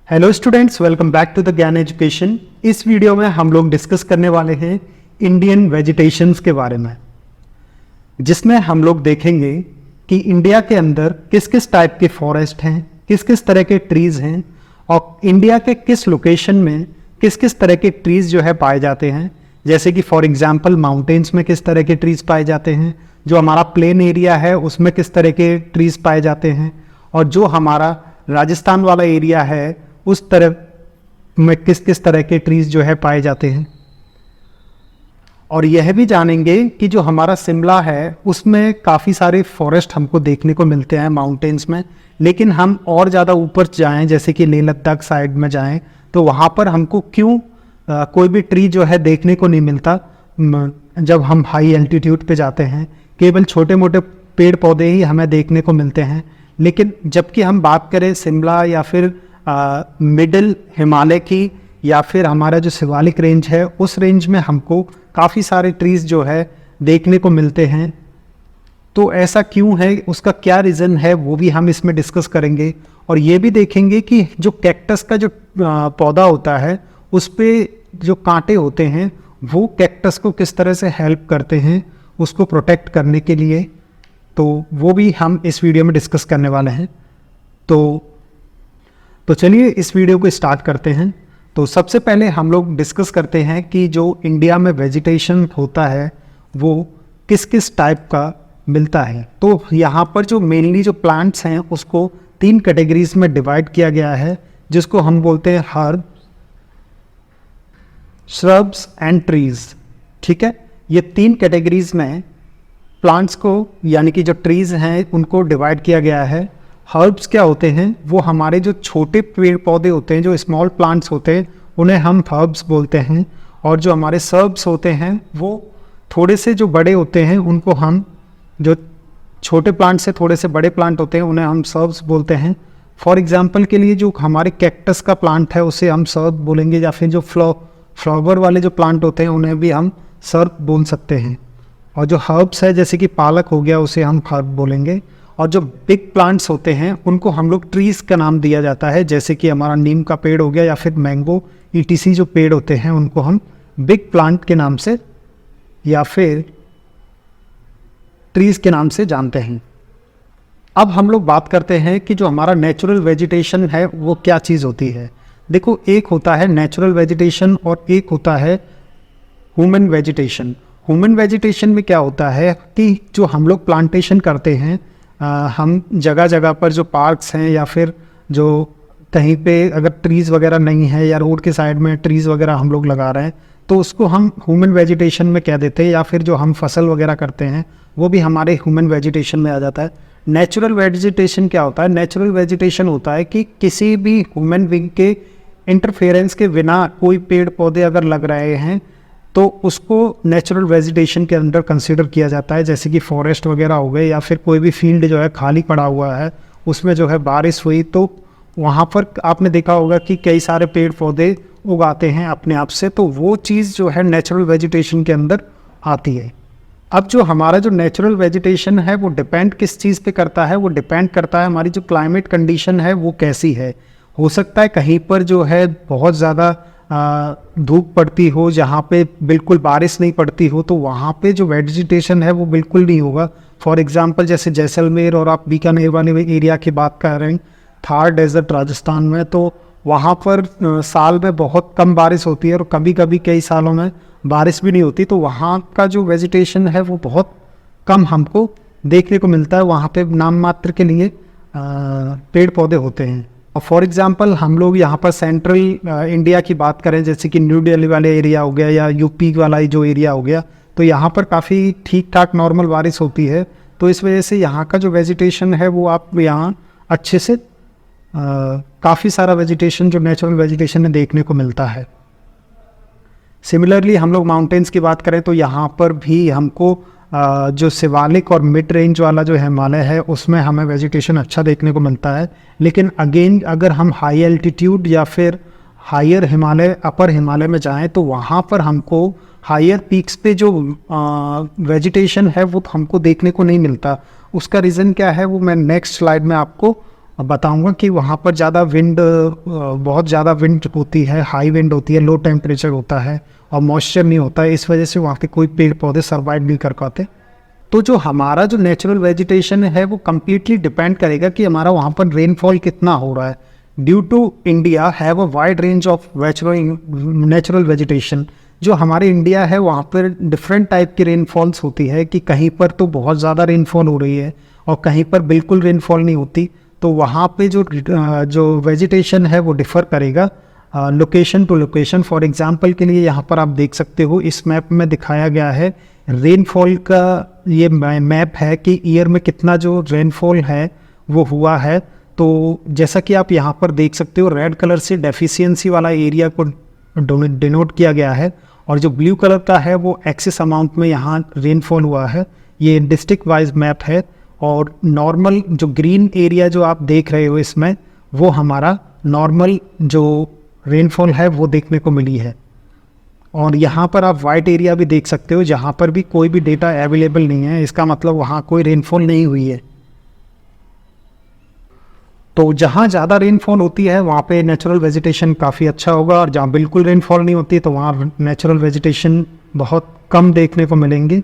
Hello students, welcome back to the Gyan education. इस video में हम लोग डिस्कस करने वाले हैं इंडियन वेजिटेशंस के बारे में, जिसमें हम लोग देखेंगे कि इंडिया के अंदर किस किस टाइप के फॉरेस्ट हैं, किस किस तरह के ट्रीज हैं और इंडिया के किस लोकेशन में किस किस तरह के ट्रीज जो है पाए जाते हैं। जैसे कि फॉर एग्जांपल माउंटेन्स में किस तरह के ट्रीज पाए जाते हैं, जो हमारा प्लेन एरिया है उसमें किस तरह के ट्रीज पाए जाते हैं, और जो हमारा राजस्थान वाला एरिया है उस तरह में किस किस तरह के ट्रीज जो है पाए जाते हैं। और यह भी जानेंगे कि जो हमारा शिमला है उसमें काफ़ी सारे फॉरेस्ट हमको देखने को मिलते हैं माउंटेन्स में, लेकिन हम और ज़्यादा ऊपर जाएं जैसे कि लेह लद्दाख साइड में जाएं तो वहाँ पर हमको क्यों कोई भी ट्री जो है देखने को नहीं मिलता। जब हम हाई एल्टीट्यूड पे जाते हैं केवल छोटे मोटे पेड़ पौधे ही हमें देखने को मिलते हैं, लेकिन जबकि हम बात करें शिमला या फिर मिडिल हिमालय की या फिर हमारा जो शिवालिक रेंज है उस रेंज में हमको काफ़ी सारे ट्रीज़ जो है देखने को मिलते हैं। तो ऐसा क्यों है, उसका क्या रीज़न है, वो भी हम इसमें डिस्कस करेंगे। और ये भी देखेंगे कि जो कैक्टस का जो पौधा होता है उस पर जो कांटे होते हैं वो कैक्टस को किस तरह से हेल्प करते हैं उसको प्रोटेक्ट करने के लिए, तो वो भी हम इस वीडियो में डिस्कस करने वाले हैं। तो चलिए इस वीडियो को स्टार्ट करते हैं। तो सबसे पहले हम लोग डिस्कस करते हैं कि जो इंडिया में वेजिटेशन होता है वो किस किस टाइप का मिलता है। तो यहाँ पर जो मेनली जो प्लांट्स हैं उसको 3 कैटेगरीज में डिवाइड किया गया है, जिसको हम बोलते हैं हर्ब, श्रब्स एंड ट्रीज। ठीक है, ये 3 कैटेगरीज में प्लांट्स को यानी कि जो ट्रीज हैं उनको डिवाइड किया गया है। हर्ब्स क्या होते हैं, वो हमारे जो छोटे पेड़ पौधे होते हैं, जो स्मॉल प्लांट्स होते हैं उन्हें हम हर्ब्स बोलते हैं। और जो हमारे सर्ब्स होते हैं वो थोड़े से जो बड़े होते हैं उनको हम, जो छोटे प्लांट से थोड़े से बड़े प्लांट होते हैं उन्हें हम सर्ब्स बोलते हैं। फॉर एग्जांपल के लिए जो हमारे कैक्टस का प्लांट है उसे हम सर्ब बोलेंगे, या फिर जो फ्लावर वाले जो प्लांट होते हैं उन्हें भी हम सर्ब बोल सकते हैं। और जो हर्ब्स है जैसे कि पालक हो गया उसे हम हर्ब बोलेंगे। और जो बिग प्लांट्स होते हैं उनको हम लोग ट्रीज़ का नाम दिया जाता है, जैसे कि हमारा नीम का पेड़ हो गया या फिर मैंगो ETC जो पेड़ होते हैं उनको हम बिग प्लांट के नाम से या फिर ट्रीज़ के नाम से जानते हैं। अब हम लोग बात करते हैं कि जो हमारा नेचुरल वेजिटेशन है वो क्या चीज़ होती है। देखो, एक होता है नेचुरल वेजिटेशन और एक होता है ह्यूमन वेजिटेशन। ह्यूमन वेजिटेशन में क्या होता है कि जो हम लोग प्लांटेशन करते हैं, हम जगह जगह पर जो पार्क्स हैं या फिर जो कहीं पे अगर ट्रीज़ वगैरह नहीं है या रोड के साइड में ट्रीज़ वगैरह हम लोग लगा रहे हैं तो उसको हम ह्यूमन वेजिटेशन में कह देते हैं, या फिर जो हम फसल वगैरह करते हैं वो भी हमारे ह्यूमन वेजिटेशन में आ जाता है। नेचुरल वेजिटेशन क्या होता है, नेचुरल वेजिटेशन होता है कि किसी भी ह्यूमन बीइंग के इंटरफेरेंस के बिना कोई पेड़ पौधे अगर लग रहे हैं तो उसको नेचुरल वेजिटेशन के अंदर कंसीडर किया जाता है। जैसे कि फॉरेस्ट वगैरह हो गए या फिर कोई भी फील्ड जो है खाली पड़ा हुआ है उसमें जो है बारिश हुई तो वहाँ पर आपने देखा होगा कि कई सारे पेड़ पौधे उगाते हैं अपने आप से, तो वो चीज़ जो है नेचुरल वेजिटेशन के अंदर आती है। अब जो हमारा जो नेचुरल वेजिटेशन है वो डिपेंड किस चीज़ पे करता है, वो डिपेंड करता है हमारी जो क्लाइमेट कंडीशन है वो कैसी है। हो सकता है कहीं पर जो है बहुत ज़्यादा धूप पड़ती हो, जहाँ पे बिल्कुल बारिश नहीं पड़ती हो, तो वहाँ पे जो वेजिटेशन है वो बिल्कुल नहीं होगा। फॉर एग्जांपल जैसे जैसलमेर और आप बीकानेर वाले एरिया की बात कर रहे हैं, थार डेजर्ट राजस्थान में, तो वहाँ पर साल में बहुत कम बारिश होती है और कभी कभी कई सालों में बारिश भी नहीं होती, तो वहाँ का जो वेजिटेशन है वो बहुत कम हमको देखने को मिलता है। वहाँ पे नाम मात्र के लिए पेड़ पौधे होते हैं। और फॉर एग्जांपल हम लोग यहाँ पर सेंट्रल इंडिया की बात करें, जैसे कि न्यू दिल्ली वाले एरिया हो गया या यूपी वाला जो एरिया हो गया, तो यहाँ पर काफ़ी ठीक ठाक नॉर्मल बारिश होती है, तो इस वजह से यहाँ का जो वेजिटेशन है वो आप यहाँ अच्छे से काफ़ी सारा वेजिटेशन जो नेचुरल वेजिटेशन है देखने को मिलता है। सिमिलरली हम लोग माउंटेन्स की बात करें तो यहाँ पर भी हमको जो शिवालिक और मिड रेंज वाला जो हिमालय है उसमें हमें वेजिटेशन अच्छा देखने को मिलता है। लेकिन अगेन अगर हम हाई एल्टीट्यूड या फिर हायर हिमालय, अपर हिमालय में जाएं तो वहाँ पर हमको हायर पीक्स पे जो वेजिटेशन है वो हमको देखने को नहीं मिलता। उसका रीज़न क्या है वो मैं नेक्स्ट स्लाइड में आपको बताऊंगा कि वहाँ पर ज़्यादा विंड, बहुत ज़्यादा विंड होती है, हाई विंड होती है, लो टेम्परेचर होता है और मॉइस्चर नहीं होता है, इस वजह से वहाँ के कोई पेड़ पौधे सर्वाइव नहीं कर पाते। तो जो हमारा जो नेचुरल वेजिटेशन है वो कम्प्लीटली डिपेंड करेगा कि हमारा वहाँ पर रेनफॉल कितना हो रहा है। Due to India have a wide range of natural vegetation, जो हमारे इंडिया है वहाँ पर डिफरेंट टाइप की रेनफॉल्स होती है कि कहीं पर तो बहुत ज़्यादा रेनफॉल हो रही है और कहीं पर बिल्कुल रेनफॉल नहीं होती। तो वहाँ पे जो वेजिटेशन है वो डिफ़र करेगा location to location. For example के लिए यहाँ पर आप देख सकते हो इस मैप में दिखाया गया है रेनफॉल का, ये मैप है कि ईयर में कितना जो रेनफॉल है वो हुआ है। तो जैसा कि आप यहाँ पर देख सकते हो रेड कलर से डेफिशिएंसी वाला एरिया को डिनोट किया गया है और जो ब्लू कलर का है वो एक्सेस अमाउंट में यहाँ रेनफॉल हुआ है। ये डिस्ट्रिक्ट वाइज मैप है और नॉर्मल जो ग्रीन एरिया जो आप देख रहे हो इसमें वो हमारा नॉर्मल जो रेनफॉल है वो देखने को मिली है। और यहाँ पर आप वाइट एरिया भी देख सकते हो जहाँ पर भी कोई भी डेटा अवेलेबल नहीं है, इसका मतलब वहाँ कोई रेनफॉल नहीं हुई है। तो जहाँ ज़्यादा रेनफॉल होती है वहाँ पे नेचुरल वेजिटेशन काफ़ी अच्छा होगा और जहाँ बिल्कुल रेनफॉल नहीं होती तो वहाँ नेचुरल वेजिटेशन बहुत कम देखने को मिलेंगे।